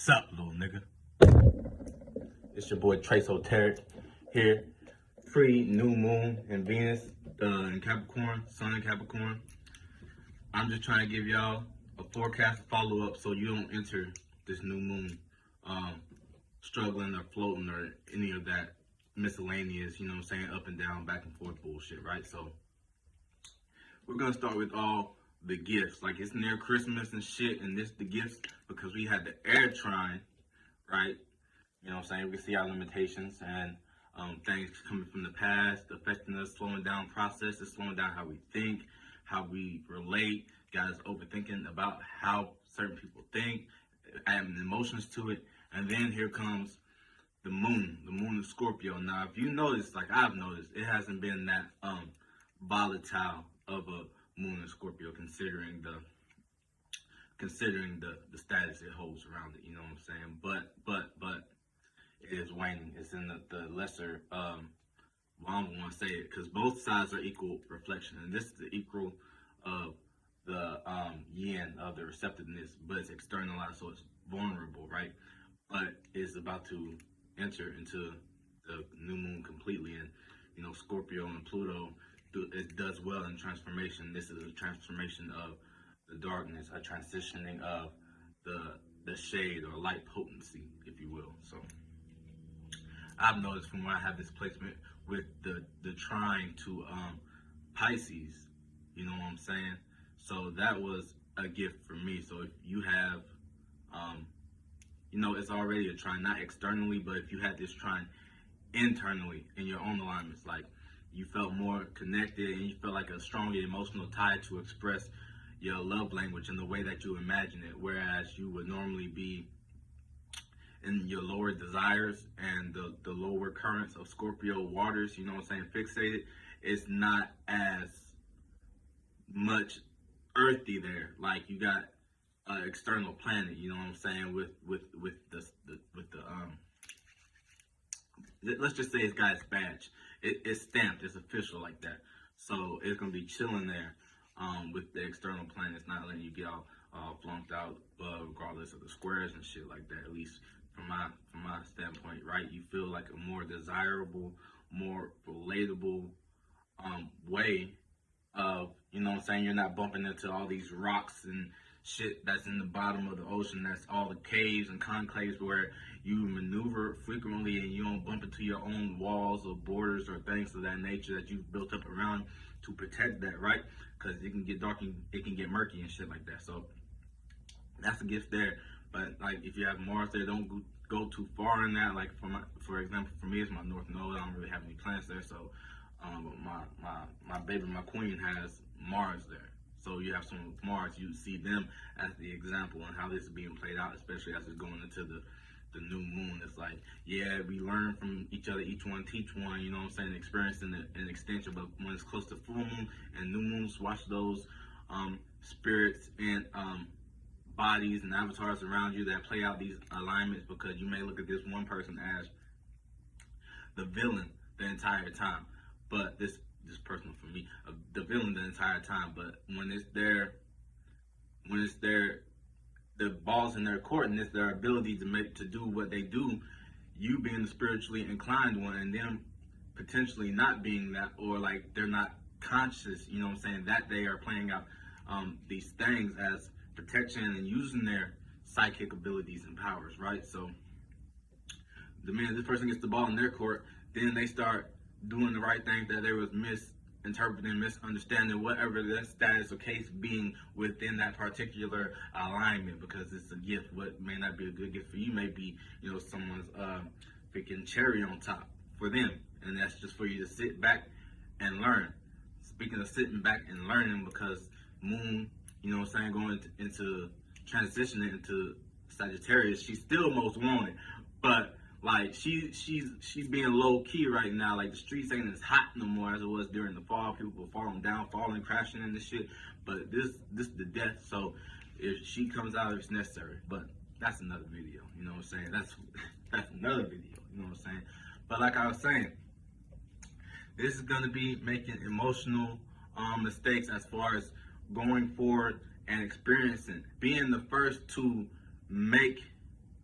What's up, little nigga? It's your boy Trace Oteric here. Pre-new moon in Venus in Capricorn, Sun in Capricorn. I'm just trying to give y'all a forecast follow-up so you don't enter this new moon struggling or floating or any of that miscellaneous, you know what I'm saying, up and down, back and forth bullshit, right? So we're gonna start with all the gifts. Like, it's near Christmas and shit, and this the gifts because we had the air trine, right? You know what I'm saying? We can see our limitations and things coming from the past affecting us, slowing down processes, slowing down how we think, how we relate, got us overthinking about how certain people think, adding emotions to it. And then here comes the moon of Scorpio. Now, if you notice, like I've noticed, it hasn't been that volatile of a moon in Scorpio, considering the status it holds around it. You know what I'm saying? But it is waning. It's in the lesser. Well, I don't want to say it because both sides are equal reflection, and this is the equal of the yin of the receptiveness, but it's externalized, so it's vulnerable, right? But it's about to enter into the new moon completely, and you know, Scorpio and Pluto, it does well in transformation. This is a transformation of the darkness, a transitioning of the shade or light potency, if you will. So I've noticed from when I have this placement with the trine to Pisces, you know what I'm saying? So that was a gift for me. So if you have, you know, it's already a trine, not externally, but if you had this trine internally in your own alignments, like you felt more connected and you felt like a stronger emotional tie to express your love language in the way that you imagine it, whereas you would normally be in your lower desires and the lower currents of Scorpio waters, you know what I'm saying, fixated. It's not as much earthy there. Like, you got an external planet, you know what I'm saying, with the let's just say it's got its badge. It's stamped, it's official like that. So it's gonna be chilling there with the external planets, not letting you get all flunked out, regardless of the squares and shit like that. At least from my standpoint, right? You feel like a more desirable, more relatable way of, you know what I'm saying, you're not bumping into all these rocks and shit that's in the bottom of the ocean. That's all the caves and conclaves where you maneuver frequently and you don't bump into your own walls or borders or things of that nature that you've built up around to protect that, right? Because it can get dark and it can get murky and shit like that. So that's a gift there. But like, if you have Mars there, don't go too far in that. Like, for example, for me, it's my North Node. I don't really have any planets there. So my baby, my queen, has Mars there. So you have someone with Mars, you see them as the example and how this is being played out, especially as it's going into the new moon. It's like, yeah, we learn from each other, each one teach one, you know what I'm saying, experiencing an extension. But when it's close to full moon and new moons, watch those spirits and bodies and avatars around you that play out these alignments, because you may look at this one person as the villain the entire time, but this personal for me, the villain the entire time. But when it's their the ball's in their court and it's their ability to do what they do, you being the spiritually inclined one and them potentially not being that, or like they're not conscious, you know what I'm saying, that they are playing out these things as protection and using their psychic abilities and powers, right? So the minute this person gets the ball in their court, then they start doing the right thing that they was misinterpreting, misunderstanding, whatever the status or case being within that particular alignment, because it's a gift. What may not be a good gift for you may be, you know, someone's freaking cherry on top for them, and that's just for you to sit back and learn. Speaking of sitting back and learning, because moon, you know what I'm saying, going into transitioning into Sagittarius, she's still most wanted, but like she's being low key right now. Like, the streets ain't as hot no more as it was during the fall. People were falling down, falling, crashing into shit. But this the death. So if she comes out, it's necessary. But that's another video. You know what I'm saying? That's another video. You know what I'm saying? But like I was saying, this is gonna be making emotional mistakes as far as going forward and experiencing, being the first to make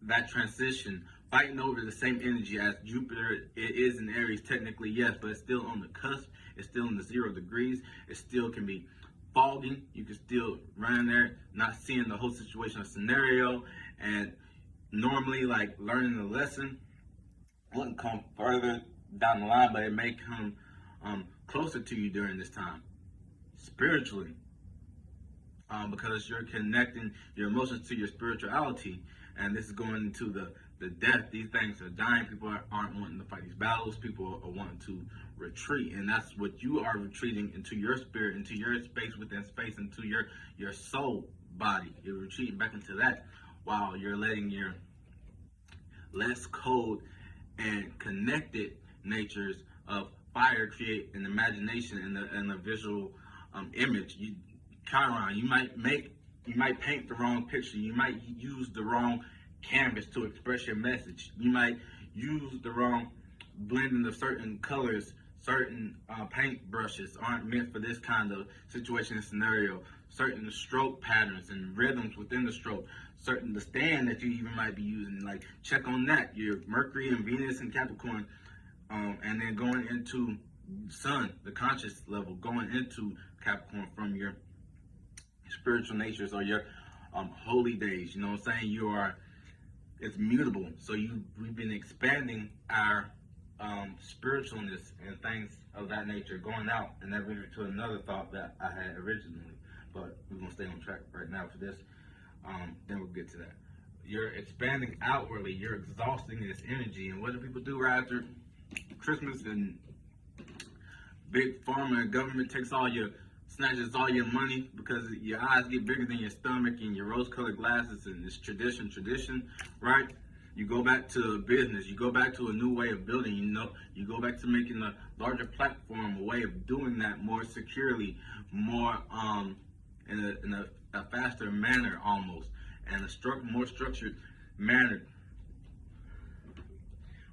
that transition, fighting over the same energy as Jupiter. It is in Aries technically, yes, but it's still on the cusp. It's still in the 0 degrees. It still can be foggy. You can still run in there, not seeing the whole situation or scenario. And normally, like learning the lesson wouldn't come further down the line, but it may come closer to you during this time, spiritually, because you're connecting your emotions to your spirituality, and this is going into the death. These things are dying. People aren't wanting to fight these battles. People are wanting to retreat, and that's what you are retreating into, your spirit, into your space within space, into your soul body. You're retreating back into that while you're letting your less cold and connected natures of fire create an imagination and a visual image. Chiron, you might paint the wrong picture. You might use the wrong canvas to express your message. You might use the wrong blending of certain colors. Certain paint brushes aren't meant for this kind of situation and scenario. Certain stroke patterns and rhythms within the stroke. The stand that you even might be using, like check on that. Your Mercury and Venus and Capricorn, and then going into Sun, the conscious level, going into Capricorn from your spiritual natures or your holy days. You know what I'm saying? It's mutable. So we've been expanding our spiritualness and things of that nature, going out, and that brings me to another thought that I had originally, but we're gonna stay on track right now for this. Then we'll get to that. You're expanding outwardly. You're exhausting this energy, and what do people do right after Christmas? And big pharma and government snatches all your money because your eyes get bigger than your stomach and your rose-colored glasses, and it's tradition, right? You go back to business. You go back to a new way of building. You go back to making a larger platform, a way of doing that more securely, more in a faster manner almost, and more structured manner,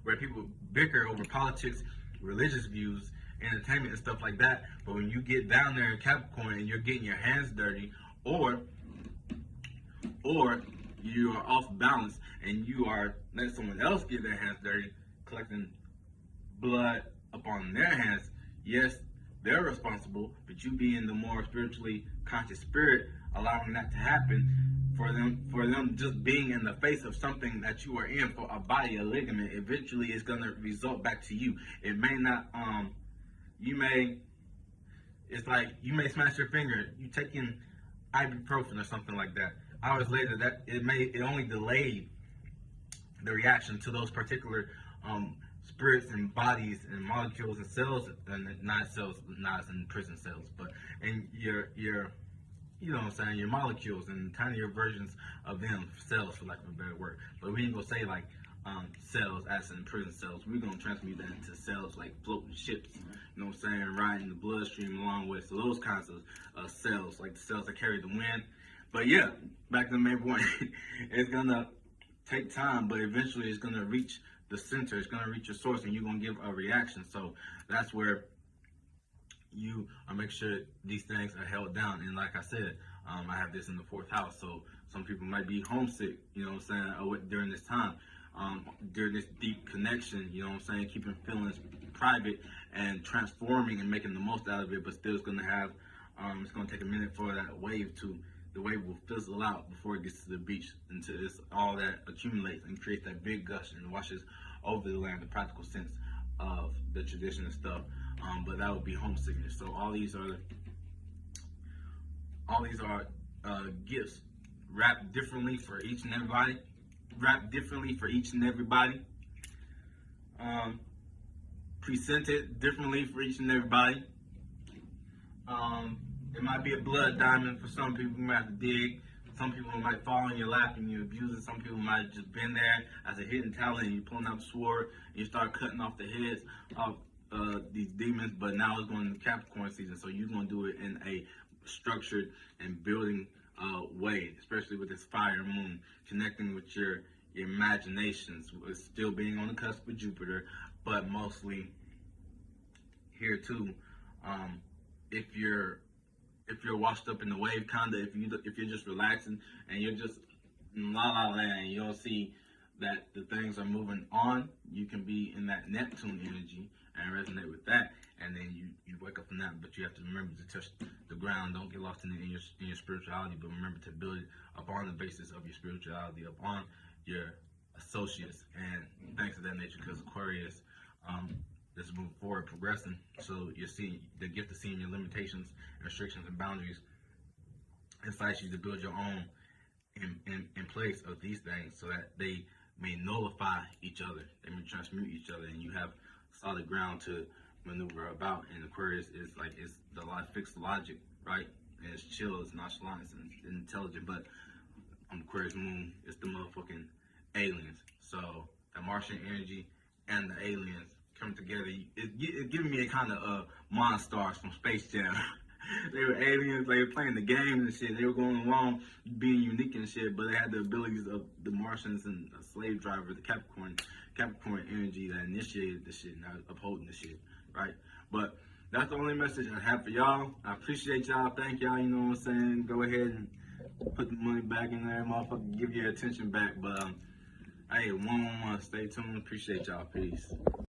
where people bicker over politics, religious views, entertainment and stuff like that. But when you get down there in Capricorn and you're getting your hands dirty, or you are off balance and you are letting someone else get their hands dirty, collecting blood upon their hands, yes, they're responsible, but you being the more spiritually conscious spirit, allowing that to happen, for them just being in the face of something that you are in, for a body, a ligament, eventually is going to result back to you. It may not, it's like you may smash your finger, you taking ibuprofen or something like that. Hours later, that it only delayed the reaction to those particular spirits and bodies and molecules and cells, and not in prison cells, but in your you know what I'm saying, your molecules and tinier versions of them, cells for lack of a better word. But we ain't gonna say like cells as in prison cells. We're gonna transmute that into cells like floating ships, you know what I'm saying, riding the bloodstream along with. So those kinds of cells, like the cells that carry the wind. But yeah, back to the main point. It's gonna take time, but eventually it's gonna reach the center. It's gonna reach your source, and you're gonna give a reaction. So that's where you make sure these things are held down. And like I said, I have this in the 4th house, so some people might be homesick, you know what I'm saying, during this time, during this deep connection, you know what I'm saying, keeping feelings private and transforming and making the most out of it, but still it's gonna have, it's gonna take a minute for the wave will fizzle out before it gets to the beach, until all that accumulates and creates that big gush and washes over the land, the practical sense of the tradition and stuff. But that would be homesickness. So all these are gifts wrapped differently for each and everybody. Presented differently for each and everybody. It might be a blood diamond for some people. You might have to dig. Some people might fall in your lap and you abuse it. Some people might have just been there as a hidden talent, and you pulling out the sword and you start cutting off the heads of these demons. But now it's going to Capricorn season, so you're going to do it in a structured and building way, especially with this fire moon, connecting with your imaginations, still being on the cusp of Jupiter, but mostly here too. If you're washed up in the wave, kinda, if you're just relaxing and you're just in la la land, you don't see that the things are moving on, you can be in that Neptune energy and resonate with that, and then you wake up from that. But you have to remember to touch the ground. Don't get lost in your spirituality, but remember to build it upon the basis of your spirituality, upon your associates and things of that nature. Because Aquarius, is moving forward, progressing. So you're seeing the gift of seeing your limitations, restrictions, and boundaries incites you to build your own in place of these things, so that they may nullify each other, they may transmute each other, and you have solid ground to maneuver about. And Aquarius is like, it's the fixed logic, right? And it's chill, it's nonchalant, it's intelligent. But on Aquarius moon, it's the motherfucking aliens. So the Martian energy and the aliens come together. It's giving me a kind of Monstars from Space Jam. They were aliens, they were playing the game and shit. They were going along being unique and shit, but they had the abilities of the Martians and a slave driver, the Capricorn energy that initiated the shit and upholding the shit, right? But that's the only message I have for y'all. I appreciate y'all. Thank y'all. You know what I'm saying? Go ahead and put the money back in there, motherfucker. Give your attention back. But hey, 111, stay tuned. Appreciate y'all. Peace.